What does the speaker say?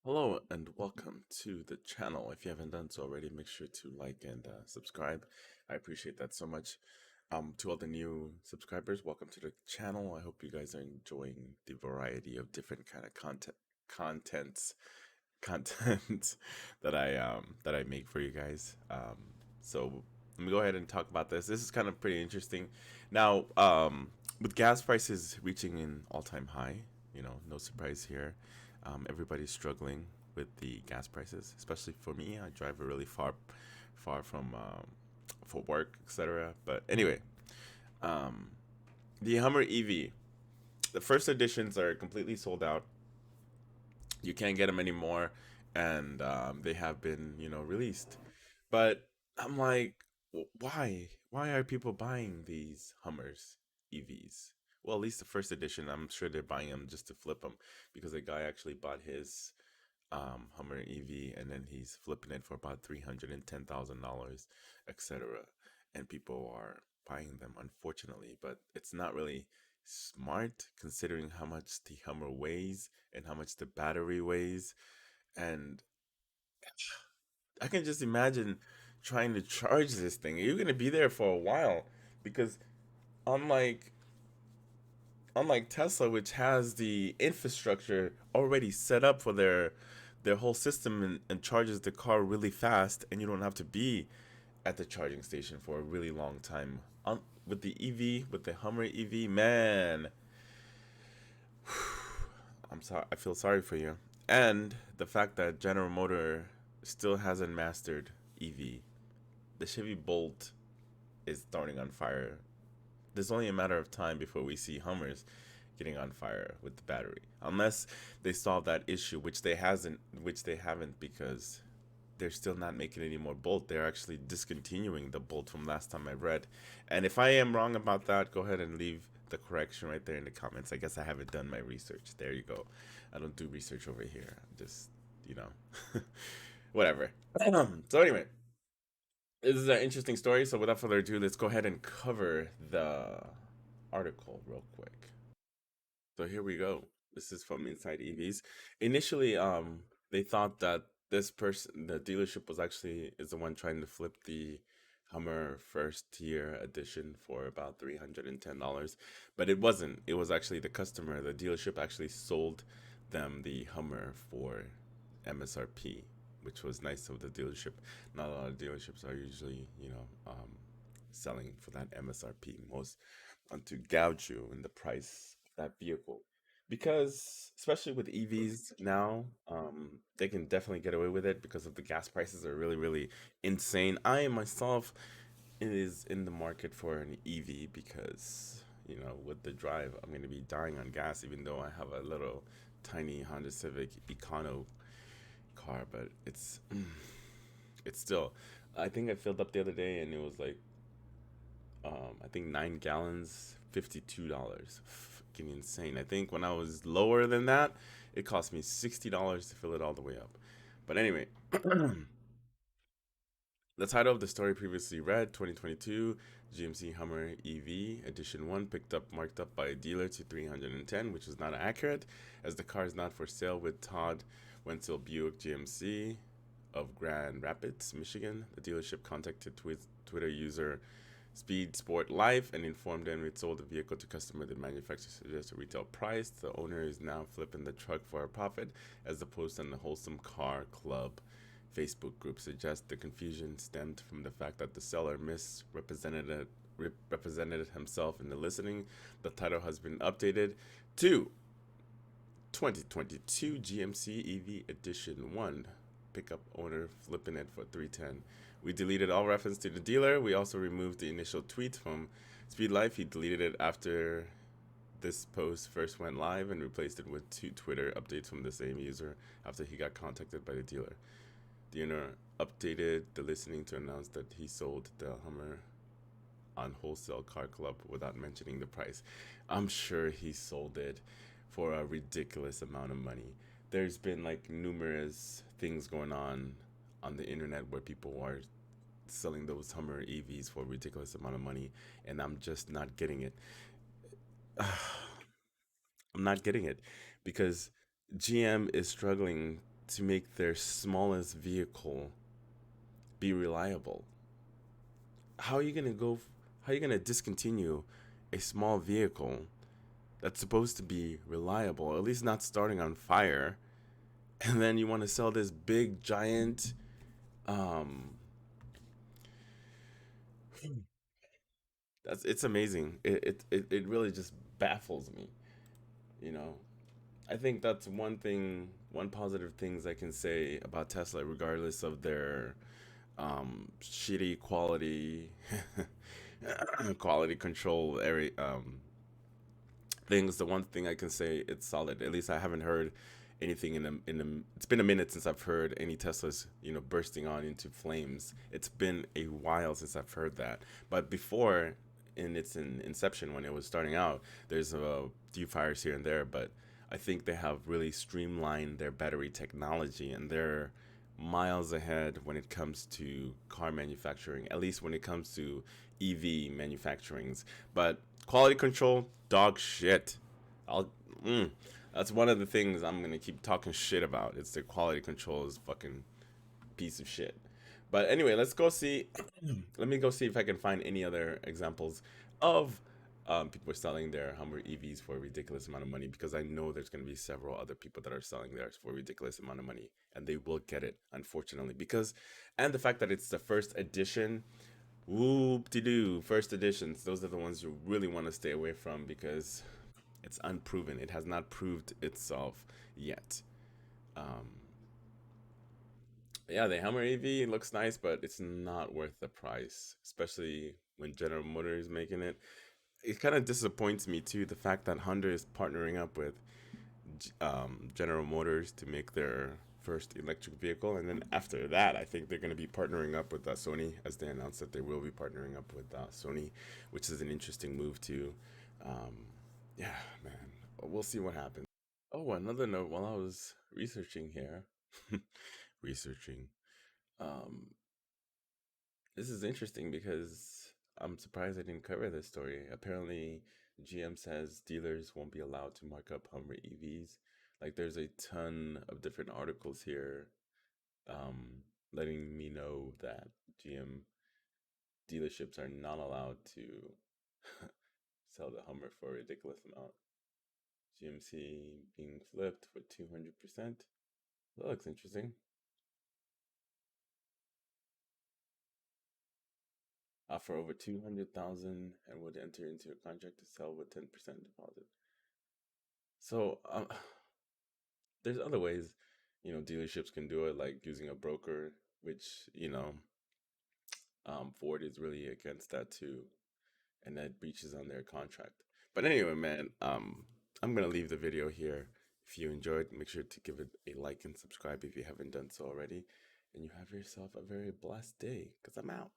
Hello and welcome to the channel. If you haven't done so already, make sure to like and subscribe. I appreciate that so much. To all the new subscribers, welcome to the channel. I hope you guys are enjoying the variety of different kind of contents content that I make for you guys. So let me go ahead and talk about this. This is kind of pretty interesting. Now, with gas prices reaching an all-time high, no surprise here. Everybody's struggling with the gas prices, especially for me. I drive a really far from for work, etc. But anyway, the Hummer EV, the first editions are completely sold out. You can't get them anymore, and they have been released. But I'm like, why? Why are people buying these Hummers EVs? Well, at least the first edition, I'm sure they're buying them just to flip them because a guy actually bought his Hummer EV and then he's flipping it for about $310,000, etc. And people are buying them, unfortunately, but it's not really smart considering how much the Hummer weighs and how much the battery weighs. And I can just imagine trying to charge this thing. You're gonna be there for a while because unlike unlike Tesla, which has the infrastructure already set up for their whole system and charges the car really fast, and you don't have to be at the charging station for a really long time. With the EV, with the Hummer EV, man, I'm sorry. I feel sorry for you. And the fact that General Motor still hasn't mastered EV. The Chevy Bolt is starting on fire. There's only a matter of time before we see Hummers getting on fire with the battery, unless they solve that issue, which they haven't, because they're still not making any more Bolt. They're actually discontinuing the Bolt from last time I read. And if I am wrong about that, go ahead and leave the correction right there in the comments. I guess I haven't done my research. There you go. I don't do research over here. Just, you know, whatever. So anyway, this is an interesting story. So without further ado, let's go ahead and cover the article real quick. So here we go. This is from Inside EVs. Initially, they thought that this person, the dealership, was actually is the one trying to flip the Hummer first tier edition for about $310, but it wasn't. It was actually the customer. The dealership actually sold them the Hummer for MSRP, which was nice of the dealership. Not a lot of dealerships are usually, selling for that MSRP. Most want to gouge you in the price of that vehicle. Because especially with EVs now, they can definitely get away with it because of the gas prices are really, really insane. I myself is in the market for an EV because, with the drive, I'm going to be dying on gas, even though I have a little tiny Honda Civic Econo car, but it's still. I think I filled up the other day and it was like I think 9 gallons, $52. Fucking insane. I think when I was lower than that, it cost me $60 to fill it all the way up. But anyway, the title of the story previously read 2022 GMC Hummer EV Edition 1 picked up marked up by a dealer to 310, which is not accurate as the car is not for sale with Todd Wenzel Buick GMC of Grand Rapids, Michigan. The dealership contacted Twitter user Speed Sport Life and informed them it sold the vehicle to customer. The manufacturer suggests a retail price. The owner is now flipping the truck for a profit, as the post on the Wholesome Car Club Facebook group suggests. The confusion stemmed from the fact that the seller represented himself in the listing. The title has been updated to 2022 GMC EV Edition 1. Pickup owner flipping it for 310. We deleted all reference to the dealer. We also removed the initial tweet from Speed Life. He deleted it after this post first went live and replaced it with two Twitter updates from the same user after he got contacted by the dealer. The owner updated the listing to announce that he sold the Hummer on Wholesale Car Club without mentioning the price. I'm sure he sold it for a ridiculous amount of money. There's been like numerous things going on the internet where people are selling those Hummer EVs for a ridiculous amount of money, and I'm just not getting it. I'm not getting it because GM is struggling to make their smallest vehicle be reliable. How are you gonna go? How are you gonna discontinue a small vehicle that's supposed to be reliable, at least not starting on fire, and then you want to sell this big giant? Um, it's amazing. It really just baffles me. You know, I think that's one thing, one positive things I can say about Tesla, regardless of their shitty quality, quality control area things. The one thing I can say it's solid. At least I haven't heard anything in the. It's been a minute since I've heard any Teslas, bursting on into flames. It's been a while since I've heard that. But before, in its inception when it was starting out, there's a few fires here and there, but I think they have really streamlined their battery technology, and they're miles ahead when it comes to car manufacturing, at least when it comes to EV manufacturings. But quality control, dog shit. I'll mm, that's one of the things I'm gonna keep talking shit about. It's the quality control is fucking piece of shit. But anyway, let's go see. Let me go see if I can find any other examples of people selling their Hummer EVs for a ridiculous amount of money, because I know there's going to be several other people that are selling theirs for a ridiculous amount of money, and they will get it, unfortunately, because and the fact that it's the first edition. Whoop de doo, first editions. Those are the ones you really want to stay away from because it's unproven. It has not proved itself yet. Um, yeah, the Hammer AV looks nice, but it's not worth the price, especially when General Motors is making it. It kind of disappoints me too, the fact that Honda is partnering up with General Motors to make their first electric vehicle, and then after that, I think they're going to be partnering up with Sony, as they announced that they will be partnering up with Sony, which is an interesting move too. Um, yeah, man, we'll see what happens. Oh, another note while I was researching here, researching. Um, this is interesting because I'm surprised I didn't cover this story. Apparently, GM says dealers won't be allowed to mark up Hummer EVs. Like, there's a ton of different articles here, um, letting me know that GM dealerships are not allowed to sell the Hummer for a ridiculous amount. GMC being flipped for 200%. That looks interesting. Offer over 200,000 and would enter into a contract to sell with 10% deposit. So there's other ways, dealerships can do it, like using a broker, which Ford is really against that too, and that breaches on their contract. But anyway, man, I'm gonna leave the video here. If you enjoyed, make sure to give it a like and subscribe if you haven't done so already, and you have yourself a very blessed day. Cause I'm out.